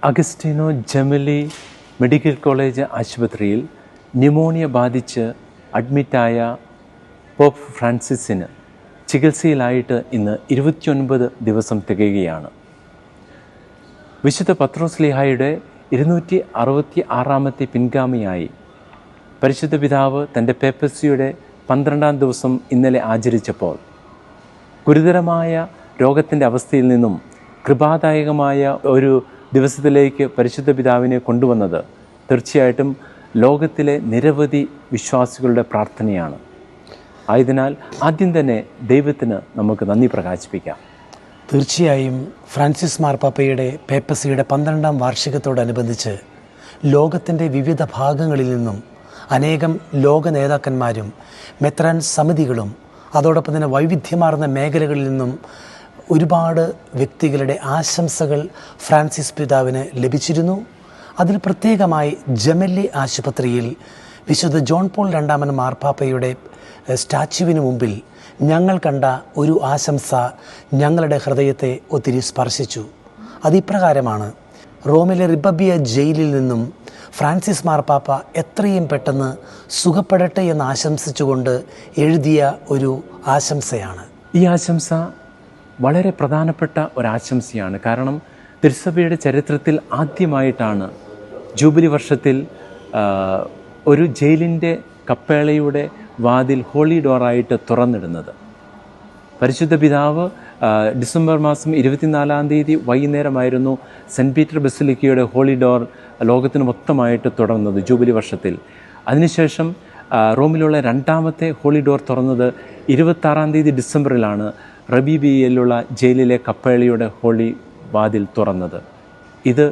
അഗസ്റ്റിനോ Jemily medical college ആശുപത്രിയിൽ pneumonia ബാധിച്ച് അഡ്മിറ്റായ pop ഫ്രാൻസിസിന് ചികിത്സയിലായിട്ട് ഇന്ന് 29 ദിവസം തികയുകയാണ്. വിശുദ്ധ പത്രോസ്ലീഹായുടെ 266 പിൻഗാമിയായി പരിശുദ്ധ പിതാവ് തൻ്റെ പേപ്പസിയുടെ 12-ാം ദിവസം ഇന്നലെ ആചരിച്ചപ്പോൾ ഗുരുതരമായ രോഗത്തിൻ്റെ അവസ്ഥയിൽ നിന്നും കൃപാദായകമായ ഒരു ദിവസത്തിലേക്ക് പരിശുദ്ധ പിതാവിനെ കൊണ്ടുവന്നത് തീർച്ചയായിട്ടും ലോകത്തിലെ നിരവധി വിശ്വാസികളുടെ പ്രാർത്ഥനയാണ്. ആയതിനാൽ ആദ്യം തന്നെ ദൈവത്തിന് നമുക്ക് നന്ദി പ്രകാശിപ്പിക്കാം. തീർച്ചയായും ഫ്രാൻസിസ് മാർപ്പാപ്പയുടെ പേപ്പസിയുടെ 12-ാം വാർഷികത്തോടനുബന്ധിച്ച് ലോകത്തിൻ്റെ വിവിധ ഭാഗങ്ങളിൽ നിന്നും അനേകം ലോക നേതാക്കന്മാരും മെത്രാൻ സമിതികളും അതോടൊപ്പം തന്നെ വൈവിധ്യമാർന്ന മേഖലകളിൽ നിന്നും ഒരുപാട് വ്യക്തികളുടെ ആശംസകൾ ഫ്രാൻസിസ് പിതാവിന് ലഭിച്ചിരുന്നു. അതിൽ പ്രത്യേകമായി ജെമില്ലി ആശുപത്രിയിൽ വിശുദ്ധ ജോൺ പോൾ രണ്ടാമൻ മാർപ്പാപ്പയുടെ സ്റ്റാച്യുവിന് മുമ്പിൽ ഞങ്ങൾ കണ്ട ഒരു ആശംസ ഞങ്ങളുടെ ഹൃദയത്തെ ഒത്തിരി സ്പർശിച്ചു. അതിപ്രകാരമാണ്. റോമിലെ റിപ്പബ്ലിയ ജയിലിൽ നിന്നും ഫ്രാൻസിസ് മാർപ്പാപ്പ എത്രയും പെട്ടെന്ന് സുഖപ്പെടട്ടെ എന്ന് ആശംസിച്ചുകൊണ്ട് എഴുതിയ ഒരു ആശംസയാണ്. ഈ ആശംസ വളരെ പ്രധാനപ്പെട്ട ഒരാശംസയാണ്. കാരണം തിരുസഭയുടെ ചരിത്രത്തിൽ ആദ്യമായിട്ടാണ് ജൂബിലി വർഷത്തിൽ ഒരു ജയിലിൻ്റെ കപ്പേളയുടെ വാതിൽ ഹോളി ഡോറായിട്ട് തുറന്നിടുന്നത്. പരിശുദ്ധ പിതാവ് ഡിസംബർ മാസം 24-ാം തീയതി വൈകുന്നേരമായിരുന്നു സെൻറ്റ് പീറ്റർ ബസിലിക്കയുടെ ഹോളി ഡോർ ലോകത്തിന് മൊത്തമായിട്ട് തുറന്നത് ജൂബിലി വർഷത്തിൽ. അതിനുശേഷം റോമിലുള്ള 2ാമത്തെ ഹോളി ഡോർ തുറന്നത് 26-ാം തീയതി ഡിസംബറിലാണ് റബീബിയയിലുള്ള ജയിലിലെ കപ്പേളയുടെ ഹോളി വാതിൽ തുറന്നത്. ഇത്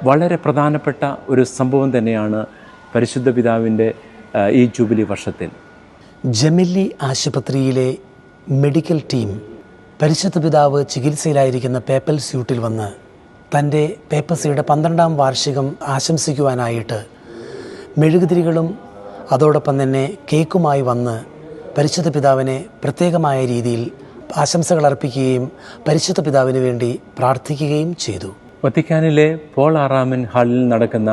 വളരെ പ്രധാനപ്പെട്ട ഒരു സംഭവം തന്നെയാണ് പരിശുദ്ധ പിതാവിൻ്റെ ഈ ജൂബിലി വർഷത്തിൽ. ജെമില്ലി ആശുപത്രിയിലെ മെഡിക്കൽ ടീം പരിശുദ്ധ പിതാവ് ചികിത്സയിലായിരിക്കുന്ന പേപ്പൽ സ്യൂട്ടിൽ വന്ന് തൻ്റെ പേപ്പസിയുടെ 12-ാം വാർഷികം ആശംസിക്കുവാനായിട്ട് മെഴുകുതിരികളും അതോടൊപ്പം തന്നെ കേക്കുമായി വന്ന് പരിശുദ്ധ പിതാവിനെ പ്രത്യേകമായ രീതിയിൽ ആശംസകൾ അർപ്പിക്കുകയും പരിശുദ്ധ പിതാവിന് വേണ്ടി പ്രാർത്ഥിക്കുകയും ചെയ്തു. വത്തിക്കാനിലെ പോൾ 6 ഹാളിൽ നടക്കുന്ന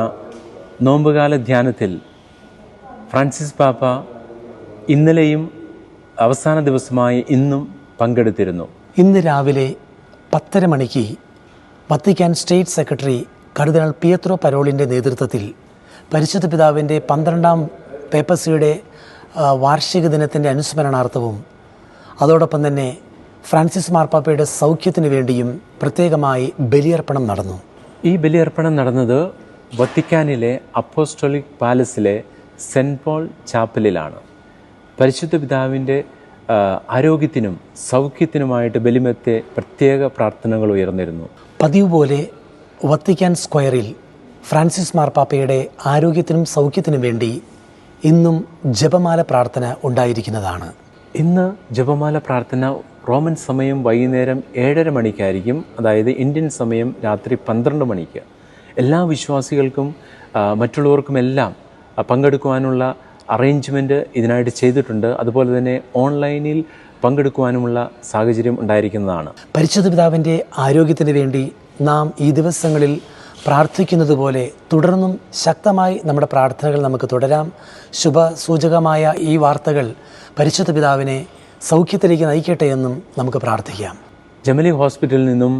നോമ്പുകാല ധ്യാനത്തിൽ ഫ്രാൻസിസ് പാപ്പ ഇന്നലെയും അവസാന ദിവസമായി ഇന്നും പങ്കെടുത്തിരുന്നു. ഇന്ന് രാവിലെ 10:30 മണിക്ക് വത്തിക്കാൻ സ്റ്റേറ്റ് സെക്രട്ടറി കർദിനാൾ പിയത്രോ പരോളിൻ്റെ നേതൃത്വത്തിൽ പരിശുദ്ധ പിതാവിൻ്റെ 12-ാം പേപ്പസിയുടെ വാർഷിക ദിനത്തിൻ്റെ അനുസ്മരണാർത്ഥവും അതോടൊപ്പം തന്നെ ഫ്രാൻസിസ് മാർപ്പാപ്പയുടെ സൗഖ്യത്തിന് വേണ്ടിയും പ്രത്യേകമായി ബലിയർപ്പണം നടന്നു. ഈ ബലിയർപ്പണം നടന്നത് വത്തിക്കാനിലെ അപ്പോസ്റ്റോളിക് പാലസിലെ സെൻറ്റ് പോൾ ചാപ്പലിലാണ്. പരിശുദ്ധ പിതാവിൻ്റെ ആരോഗ്യത്തിനും സൗഖ്യത്തിനുമായിട്ട് ബലിമത്തെ പ്രത്യേക പ്രാർത്ഥനകൾ ഉയർന്നിരുന്നു. പതിവ് പോലെ വത്തിക്കാൻ സ്ക്വയറിൽ ഫ്രാൻസിസ് മാർപ്പാപ്പയുടെ ആരോഗ്യത്തിനും സൗഖ്യത്തിനും വേണ്ടി ഇന്നും ജപമാല പ്രാർത്ഥന ഉണ്ടായിരിക്കുന്നതാണ്. ഇന്ന് ജപമാല പ്രാർത്ഥന റോമൻ സമയം വൈകുന്നേരം 7:30 മണിക്കായിരിക്കും. അതായത് ഇന്ത്യൻ സമയം രാത്രി 12 മണിക്ക്. എല്ലാ വിശ്വാസികൾക്കും മറ്റുള്ളവർക്കുമെല്ലാം പങ്കെടുക്കുവാനുള്ള അറേഞ്ച്മെൻറ്റ് ഇതിനായിട്ട് ചെയ്തിട്ടുണ്ട്. അതുപോലെ തന്നെ ഓൺലൈനിൽ പങ്കെടുക്കുവാനുമുള്ള സാഹചര്യം ഉണ്ടായിരിക്കുന്നതാണ്. പരിശുദ്ധ പിതാവിൻ്റെ ആരോഗ്യത്തിന് വേണ്ടി നാം ഈ ദിവസങ്ങളിൽ പ്രാർത്ഥിക്കുന്നത് പോലെ തുടർന്നും ശക്തമായി നമ്മുടെ പ്രാർത്ഥനകൾ നമുക്ക് തുടരാം. ശുഭസൂചകമായ ഈ വാർത്തകൾ പരിശുദ്ധ പിതാവിനെ സൗഖ്യത്തിലേക്ക് നയിക്കട്ടെ എന്നും നമുക്ക് പ്രാർത്ഥിക്കാം. ജെമിലി ഹോസ്പിറ്റലിൽ നിന്നും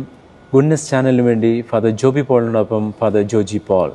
ഗുഡ്നസ് ചാനലിന് വേണ്ടി ഫാദർ ജോബി പോളിനോടൊപ്പം ഫാദർ ജോജി പോൾ.